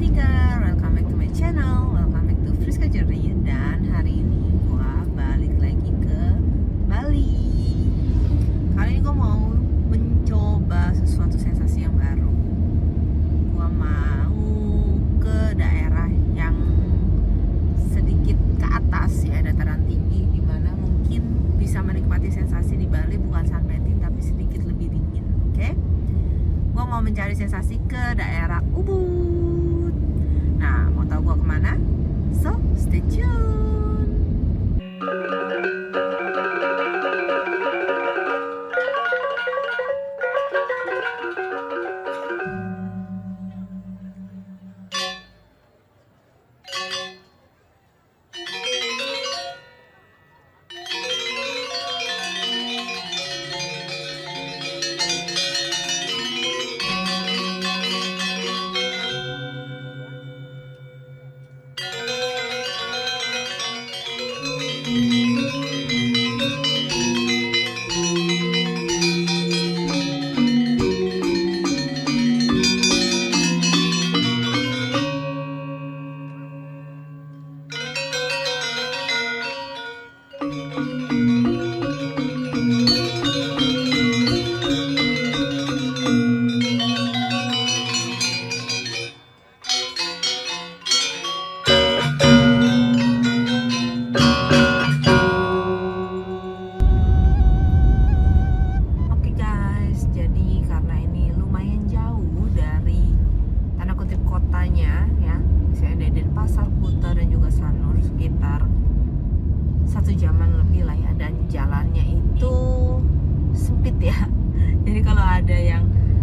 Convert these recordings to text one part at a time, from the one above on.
Tinggal, welcome back to my channel, welcome back to Friska Journey. Dan hari ini gua balik lagi ke Bali. Kali ini gua mau mencoba sesuatu sensasi yang baru. Gua mau ke daerah yang sedikit ke atas ya, dataran tinggi, dimana mungkin bisa menikmati sensasi di Bali bukan sunbathing tapi sedikit lebih dingin. Oke? Gua mau mencari sensasi ke daerah Ubud. Nah, mau tahu gua kemana? So, stay tune.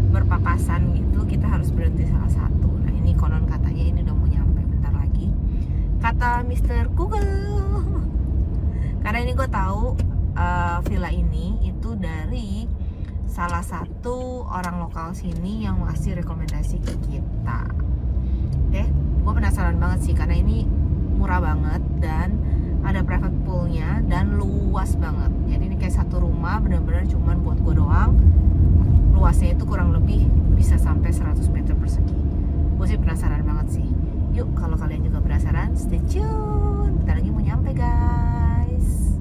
Berpapasan gitu, kita harus berhenti salah satu. Nah, ini konon katanya ini udah mau nyampe bentar lagi, kata Mr. Google. Karena ini gue tahu villa ini itu dari salah satu orang lokal sini yang ngasih rekomendasi ke kita. Oke, gue penasaran banget sih karena ini murah banget dan ada private poolnya dan luas banget. Jadi ini kayak satu rumah bener-bener cuman buat gue doang. Luasnya itu kurang lebih bisa sampai 100 meter persegi. Gue sih penasaran banget sih. Yuk, kalau kalian juga penasaran, stay tune. Bentar lagi mau nyampe, guys.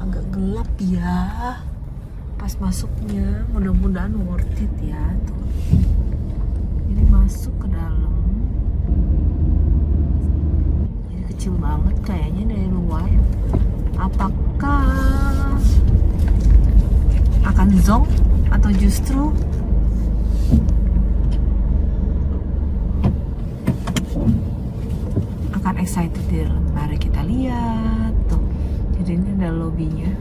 Agak gelap ya pas masuknya, mudah-mudahan worth it ya. Tuh, ini masuk ke dalam, ini kecil banget kayaknya dari luar. Apakah akan zonk atau justru akan excited? Mari kita lihat. Tuh, jadi ini ada lobbynya.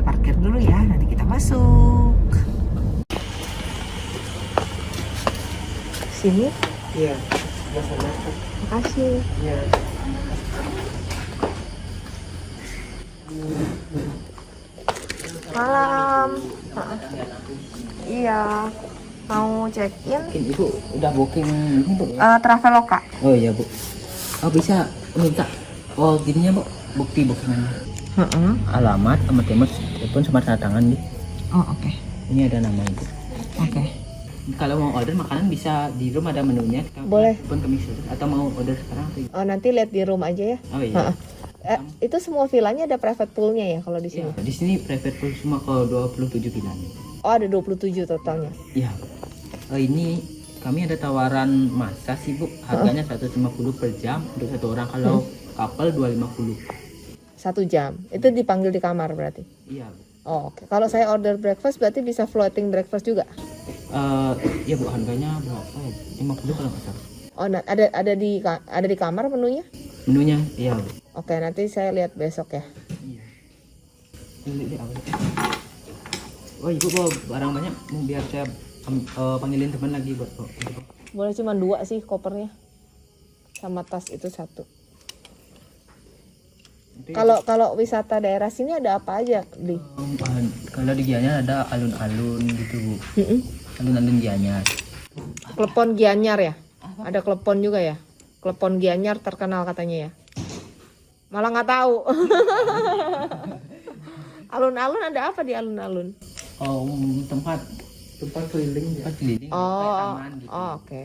Parkir dulu ya, nanti kita masuk. Sini? Iya, sama. Makasih. Iya. Malam. Iya. Mau check-in? Ibu udah booking ini, Bu? Traveloka. Oh iya, Bu. Oh, bisa minta. Oh, gininya, Bu. Bukti bookingannya. Alamat, sama telepon sama tanda tangan nih. Oh, oke. Ini ada nama Ibu. Oke. Kalau mau order makanan bisa di room, ada menunya. Kita boleh. Telepon kami atau mau order sekarang atau? Oh, nanti lihat di room aja ya. Oh iya. Itu semua villanya ada private poolnya ya kalau di sini? Iya, di sini private pool semua kalau 27 villanya. Oh, ada 27 totalnya. Iya. Ini kami ada tawaran masa sih, Bu. Harganya 150 per jam untuk satu orang. Kalau couple 250. 1 jam. Itu dipanggil di kamar berarti? Iya, Bu. Oh, oke. Kalau saya order breakfast berarti bisa floating breakfast juga? Ya, Bu, harganya berapa ya? 50 kalau nggak salah. Oh, ada di kamar menunya? Menunya, iya, Bu. Oke, nanti saya lihat besok ya. Iya. Ini apa? Oh, Ibu bawa barang banyak, biar saya panggilin teman lagi buat Boleh cuma 2 sih kopernya. Sama tas itu 1. Kalau wisata daerah sini ada apa aja, Di? Kalau di Gianyar ada alun-alun gitu Bu. Mm-mm. Alun-alun Gianyar. Klepon Gianyar ya? Ada klepon juga ya? Klepon Gianyar terkenal katanya ya? Malah nggak tahu. Alun-alun ada apa di alun-alun? Oh, tempat keliling, tempat keliling kayak Oh, taman gitu. oh, oke.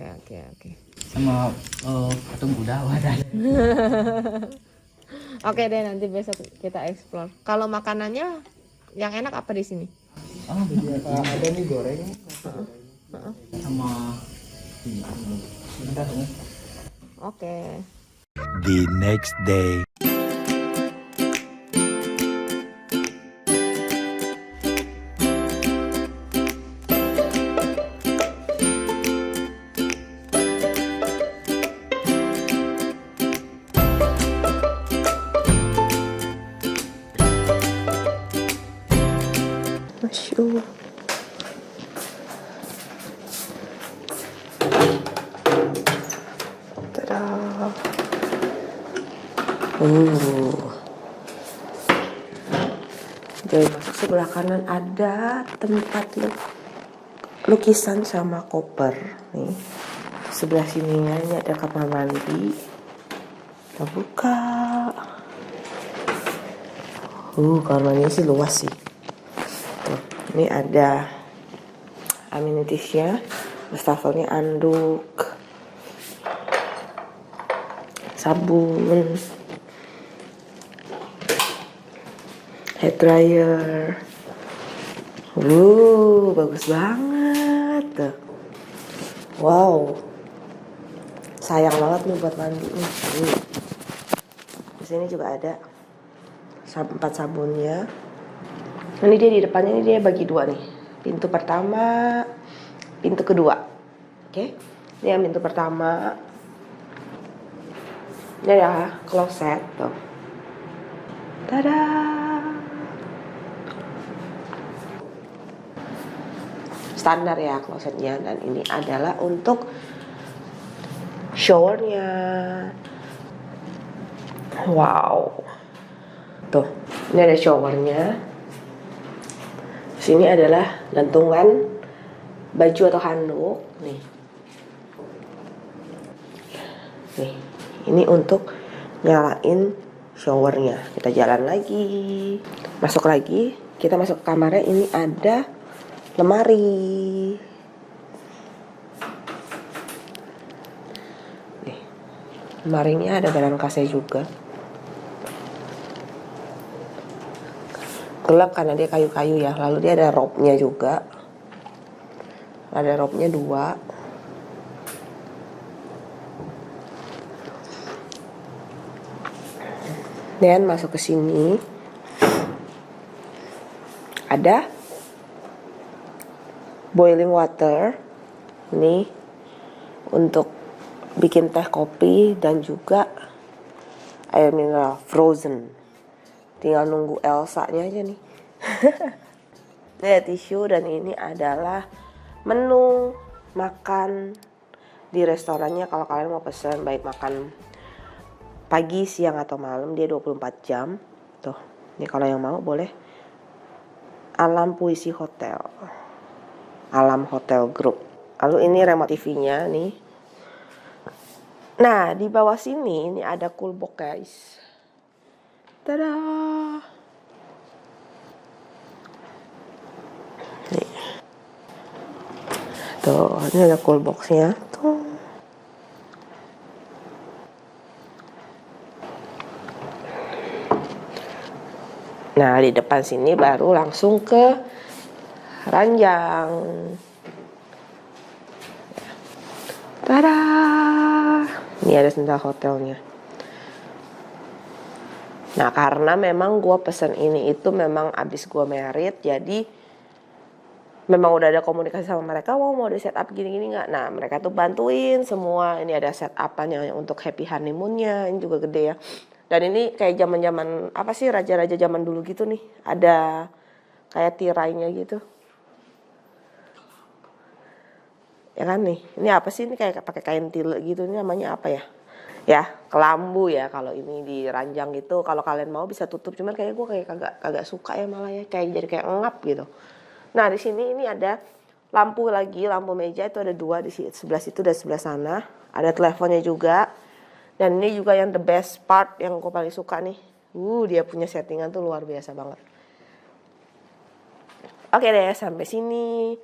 Sama patung Buddha ada. Oke deh, nanti besok kita explore. Kalau makanannya yang enak apa di sini? Oh, ada mie goreng. Sama ini. Bentar, ya. Oke. The next day. Masuk. Tada. Jadi masuk sebelah kanan ada tempat lukisan sama koper nih. Sebelah sininya ini ada kamar mandi. Kita buka. Kamar mandinya sih luas sih. Tuh, ini ada amenitiesnya. Wastafelnya anduk, sabun, hair dryer. Bagus banget tuh. Wow, sayang banget nih buat mandi nih. Di sini juga ada 4 sabunnya. Ini dia di depannya, ini dia bagi 2 nih. Pintu pertama, pintu kedua. Oke. Ini yang pintu pertama. Ini ada kloset tuh. Tada. Standar ya klosetnya, dan ini adalah untuk showernya. Wow. Tuh, ini ada showernya. Sini adalah gantungan baju atau handuk. Nih, ini untuk nyalain showernya. Kita jalan lagi, masuk lagi. Kita masuk ke kamarnya. Ini ada lemari. Nih, lemarinya ada barangkasnya juga. Gelap karena dia kayu-kayu ya. Lalu dia ada rope-nya juga. Ada rope-nya 2. Dan masuk ke sini. Ada boiling water. Ini untuk bikin teh kopi dan juga air mineral frozen. Tinggal nunggu Elsa-nya aja nih. Ini ada tisu, dan ini adalah menu makan di restorannya. Kalau kalian mau pesan baik makan pagi, siang, atau malam, dia 24 jam. Tuh, ini kalau yang mau boleh. Alam Puisi Hotel, Alam Hotel Group. Lalu ini remote TV-nya nih. Nah, di bawah sini ini ada cool box, guys. Tada. Nih. Tuh, ini ada cool box-nya. Tuh. Nah, di depan sini baru langsung ke ranjang. Tada. Ini ada sendal hotelnya. Nah, karena memang gue pesen ini itu memang abis gue merit, jadi memang udah ada komunikasi sama mereka, mau di setup gini-gini nggak? Nah, mereka tuh bantuin semua. Ini ada setupannya untuk happy honeymoonnya, ini juga gede ya. Dan ini kayak zaman-zaman apa sih, raja-raja zaman dulu gitu nih. Ada kayak tirainya gitu. Ya kan nih. Ini apa sih, ini kayak pakai kain tile gitu. Ini namanya apa ya? ya kelambu ya. Kalau ini di ranjang gitu, kalau kalian mau bisa tutup, cuman kayak gue kagak suka ya, malah ya kayak jadi kayak ngap gitu. Nah di sini ini ada lampu lagi, lampu meja itu ada 2 di sebelah situ dan sebelah sana. Ada teleponnya juga. Dan ini juga yang the best part yang gue paling suka nih. Dia punya settingan tuh luar biasa banget. Oke deh, sampai sini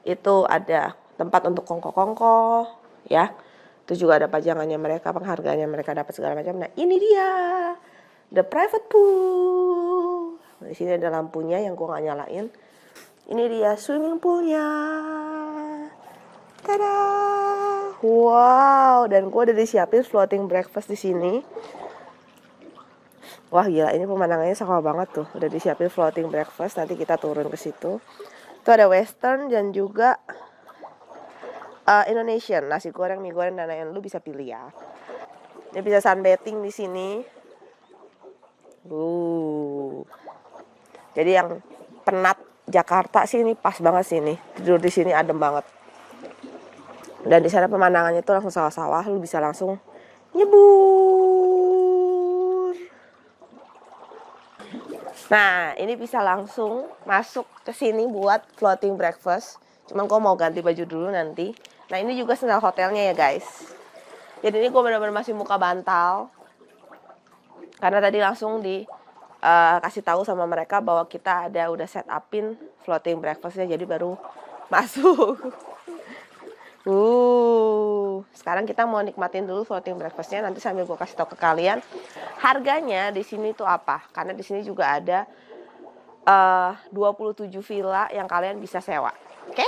itu ada tempat untuk kongko-kongko ya. Itu juga ada pajangannya mereka, penghargaannya mereka dapat segala macam. Nah ini dia the private pool. Di sini ada lampunya yang gue nggak nyalain. Ini dia swimming poolnya. Tada! Wow, dan gue udah disiapin floating breakfast di sini. Wah gila, ini pemandangannya sakwa banget tuh. Udah disiapin floating breakfast, nanti kita turun ke situ. Itu ada western dan juga Indonesian, nasi goreng, mie goreng, dan lain-lain. Lu bisa pilih ya. Ini bisa sunbathing di sini. Jadi yang penat Jakarta sih ini pas banget sih ini. Tidur di sini adem banget. Dan di sana pemandangannya tuh langsung sawah-sawah, lu bisa langsung nyebur. Nah, ini bisa langsung masuk ke sini buat floating breakfast. Cuman gue mau ganti baju dulu nanti. Nah, ini juga sendal hotelnya ya, guys. Jadi ini gue benar-benar masih muka bantal. Karena tadi langsung kasih tahu sama mereka bahwa kita udah set upin floating breakfastnya, jadi baru masuk. Sekarang kita mau nikmatin dulu floating breakfastnya, nanti sambil gue kasih tahu ke kalian harganya di sini tuh apa. Karena di sini juga ada 27 villa yang kalian bisa sewa. Oke?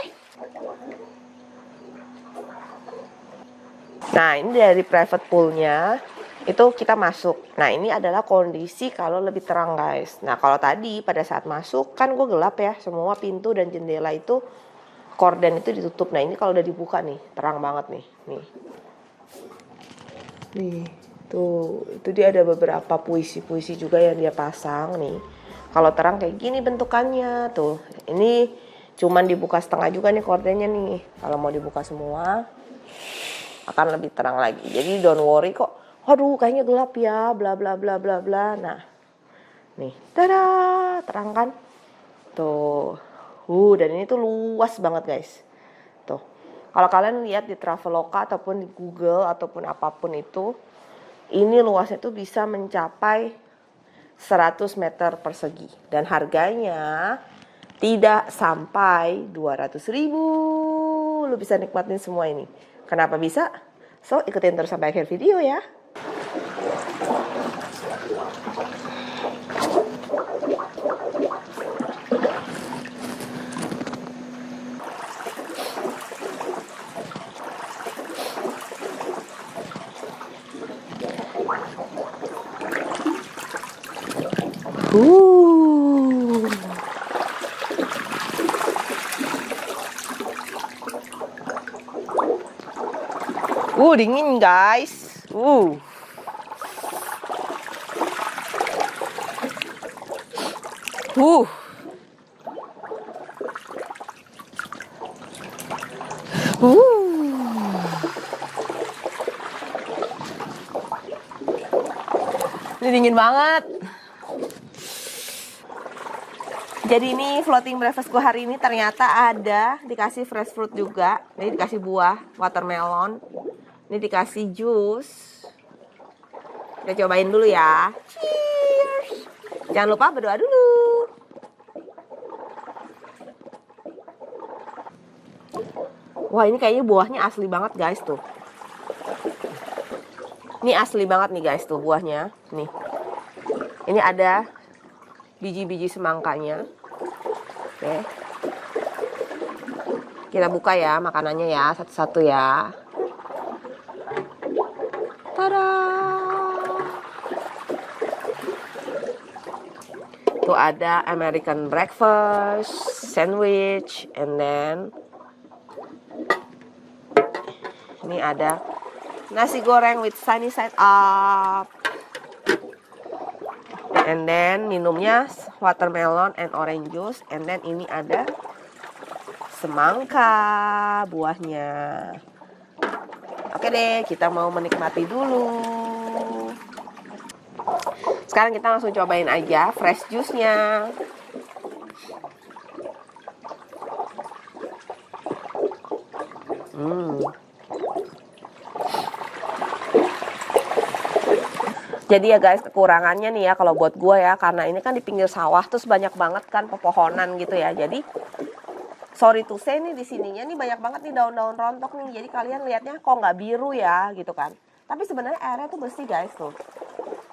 Nah, ini dari private poolnya itu kita masuk. Nah, ini adalah kondisi kalau lebih terang, guys. Nah, kalau tadi pada saat masuk kan gue gelap ya, semua pintu dan jendela itu korden itu ditutup. Nah, ini kalau udah dibuka nih, terang banget nih. Nih, tuh, itu dia ada beberapa puisi-puisi juga yang dia pasang nih. Kalau terang kayak gini bentukannya tuh. Ini cuman dibuka setengah juga nih kordennya nih. Kalau mau dibuka semua akan lebih terang lagi. Jadi don't worry kok. Aduh, kayaknya gelap ya, bla bla bla bla bla. Nah, nih, tada, terang kan? Tuh. Dan ini tuh luas banget, guys. Tuh. Kalau kalian lihat di Traveloka ataupun di Google ataupun apapun itu, ini luasnya tuh bisa mencapai 100 meter persegi. Dan harganya tidak sampai 200.000. Lu bisa nikmatin semua ini. Kenapa bisa? So, ikutin terus sampai akhir video ya. Dingin guys. Ini dingin banget. Jadi ini floating breakfast gue hari ini ternyata ada dikasih fresh fruit juga. Ini dikasih buah watermelon. Ini dikasih jus. Kita cobain dulu ya. Cheers. Jangan lupa berdoa dulu. Wah, ini kayaknya buahnya asli banget guys tuh. Ini asli banget nih guys tuh buahnya. Nih. Ini ada biji-biji semangkanya. Oke. Kita buka ya makanannya ya, satu-satu ya. Tada! Tuh ada American breakfast, sandwich, and then ini ada nasi goreng with sunny side up. And then minumnya watermelon and orange juice. And then ini ada semangka buahnya. Oke deh, kita mau menikmati dulu. Sekarang kita langsung cobain aja fresh juice-nya. Jadi ya guys, kekurangannya nih ya kalau buat gue ya, karena ini kan di pinggir sawah terus banyak banget kan pepohonan gitu ya. Jadi sorry to say nih, di sininya nih banyak banget nih daun-daun rontok nih. Jadi kalian lihatnya kok nggak biru ya gitu kan. Tapi sebenarnya airnya tuh bersih guys tuh.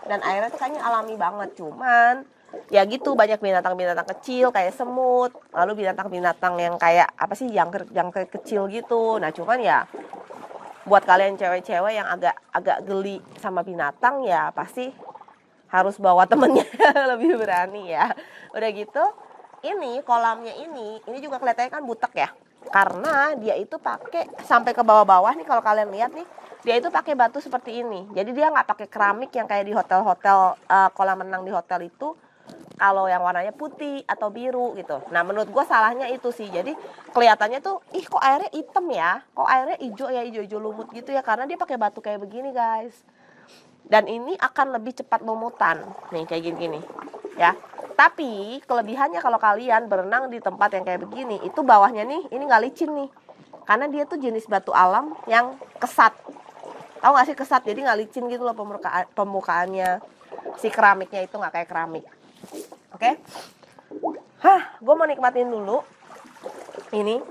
Dan airnya tuh kayaknya alami banget. Cuman ya gitu, banyak binatang-binatang kecil kayak semut, lalu binatang-binatang yang kayak apa sih, jangkrik kecil gitu. Nah cuman ya buat kalian cewek-cewek yang agak geli sama binatang ya pasti harus bawa temennya lebih berani ya. Udah gitu, ini kolamnya ini juga kelihatannya kan butek ya, karena dia itu pakai sampai ke bawah-bawah nih. Kalau kalian lihat nih, dia itu pakai batu seperti ini. Jadi dia nggak pakai keramik yang kayak di hotel-hotel, kolam renang di hotel itu kalau yang warnanya putih atau biru gitu. Nah menurut gue salahnya itu sih. Jadi kelihatannya tuh, ih kok airnya hitam ya, kok airnya hijau ya, hijau-hijau lumut gitu ya, karena dia pakai batu kayak begini guys. Dan ini akan lebih cepat lumutan nih kayak gini-gini ya. Tapi kelebihannya kalau kalian berenang di tempat yang kayak begini, itu bawahnya nih ini nggak licin nih, karena dia tuh jenis batu alam yang kesat. Tahu nggak sih kesat? Jadi nggak licin gitu loh permukaannya. Si keramiknya itu nggak kayak keramik. Oke, gue mau nikmatin dulu ini.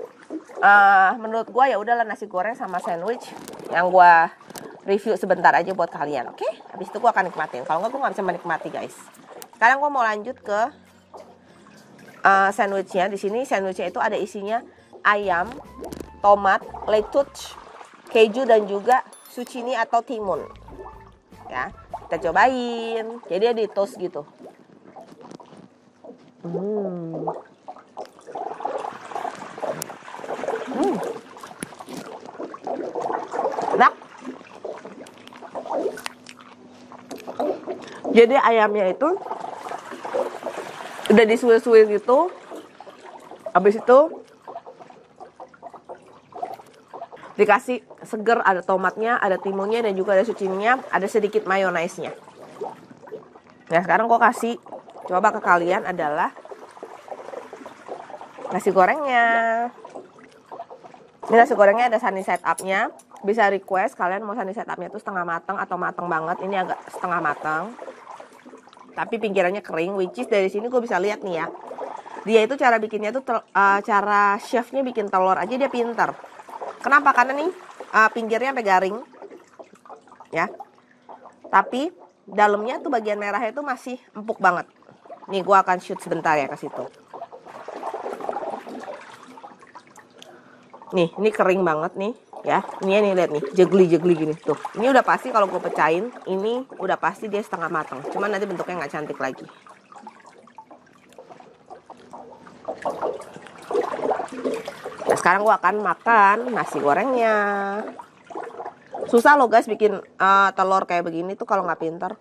Menurut gue ya udahlah, nasi goreng sama sandwich yang gue review sebentar aja buat kalian. Oke, habis itu gue akan nikmatin. Kalau nggak gue nggak bisa menikmati guys. Sekarang gue mau lanjut ke sandwichnya. Di sini sandwichnya itu ada isinya ayam, tomat, lettuce, keju dan juga zucchini atau timun. Ya, kita cobain. Jadi dia di toast gitu. Enak. Jadi ayamnya itu udah disuir-suir gitu. Habis itu dikasih seger, ada tomatnya, ada timunnya, dan juga ada zucchini-nya, ada sedikit mayonaise-nya. Nah sekarang gue kasih coba ke kalian adalah nasi gorengnya. Ini nasi gorengnya ada sunny side up-nya. Bisa request kalian mau sunny side up-nya itu setengah matang atau matang banget. Ini agak setengah matang, tapi pinggirannya kering. Which is dari sini gue bisa lihat nih ya, dia itu cara bikinnya tuh cara chefnya bikin telur aja dia pinter. Kenapa? Karena nih pinggirnya sampai garing ya, tapi dalamnya tuh bagian merahnya itu masih empuk banget. Nih gue akan shoot sebentar ya ke situ. Nih, ini kering banget nih ya. Ini lihat nih, jegli-jegli gini tuh. Ini udah pasti kalau gue pecahin, ini udah pasti dia setengah matang. Cuman nanti bentuknya nggak cantik lagi. Nah, sekarang gue akan makan nasi gorengnya. Susah loh guys bikin telur kayak begini tuh kalau nggak pinter.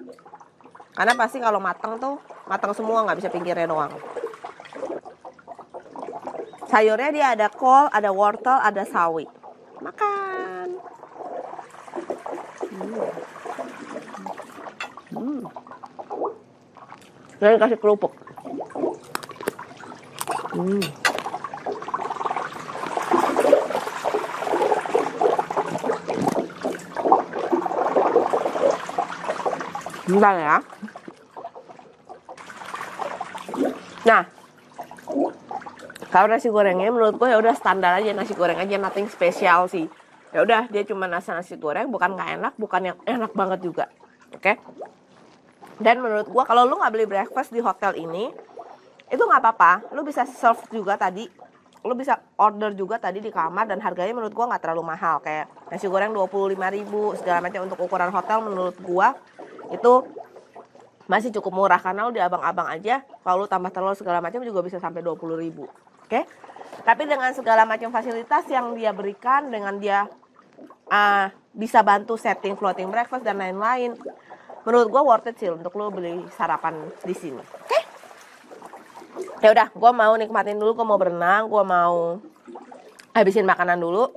Karena pasti kalau matang tuh matang semua, nggak bisa pinggirnya doang. Sayurnya dia ada kol, ada wortel, ada sawi. Makan. Dan kasih kerupuk. Bentar ya. Nah, kalau nasi gorengnya menurut gue ya udah standar aja, nasi goreng aja, nothing spesial sih. Ya udah, dia cuma nasi goreng, bukan nggak enak, bukan yang enak banget juga. Oke? Dan menurut gue kalau lu nggak beli breakfast di hotel ini, itu nggak apa-apa. Lu bisa serve juga tadi, lu bisa order juga tadi di kamar, dan harganya menurut gue nggak terlalu mahal. Kayak nasi goreng 25.000 segala macam untuk ukuran hotel, menurut gue itu masih cukup murah. Karena lu di abang-abang aja, kalau lu tambah telur segala macam juga bisa sampai 20.000. Oke? Tapi dengan segala macam fasilitas yang dia berikan, dengan dia bisa bantu setting floating breakfast dan lain-lain, menurut gue worth it sih untuk lo beli sarapan di sini. Oke? Ya udah, gue mau nikmatin dulu, gue mau berenang, gue mau habisin makanan dulu.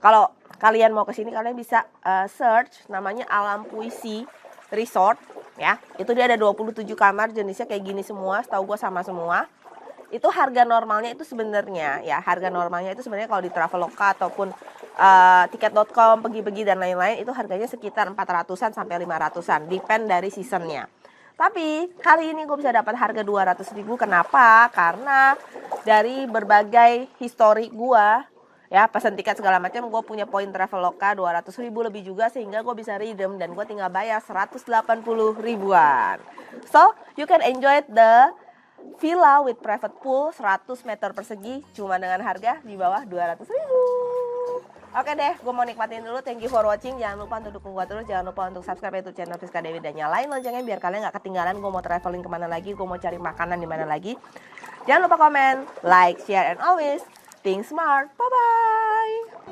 Kalau kalian mau kesini, kalian bisa search namanya Alam Puisi Resort. ya. Itu dia ada 27 kamar, jenisnya kayak gini semua, setahu gue sama semua. Itu harga normalnya itu sebenarnya ya, harga normalnya itu sebenarnya kalau di Traveloka ataupun tiket.com, pergi-pergi dan lain-lain itu harganya sekitar 400-an sampai 500-an, depend dari seasonnya. Tapi kali ini gue bisa dapat harga 200.000. Kenapa? Karena dari berbagai histori gue, ya pesan tiket segala macam, gue punya poin Traveloka 200.000 lebih juga, sehingga gue bisa redeem dan gue tinggal bayar 180 ribuan. So you can enjoy the villa with private pool 100 meter persegi cuma dengan harga di bawah 200.000. Oke deh, gue mau nikmatin dulu. Thank you for watching. Jangan lupa untuk dukung gue terus. Jangan lupa untuk subscribe YouTube channel Friska Dewi dan nyalain loncengnya biar kalian gak ketinggalan. Gue mau traveling kemana lagi, gue mau cari makanan di mana lagi. Jangan lupa komen, like, share, and always think smart. Bye-bye.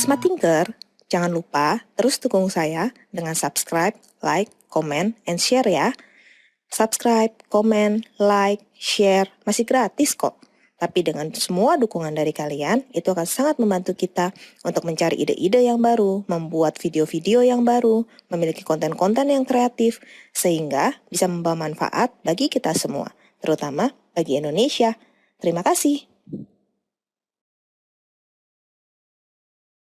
Smart Thinker, jangan lupa terus dukung saya dengan subscribe, like, comment, and share ya. Subscribe, comment, like, share, masih gratis kok. Tapi dengan semua dukungan dari kalian, itu akan sangat membantu kita untuk mencari ide-ide yang baru, membuat video-video yang baru, memiliki konten-konten yang kreatif, sehingga bisa membawa manfaat bagi kita semua, terutama bagi Indonesia. Terima kasih.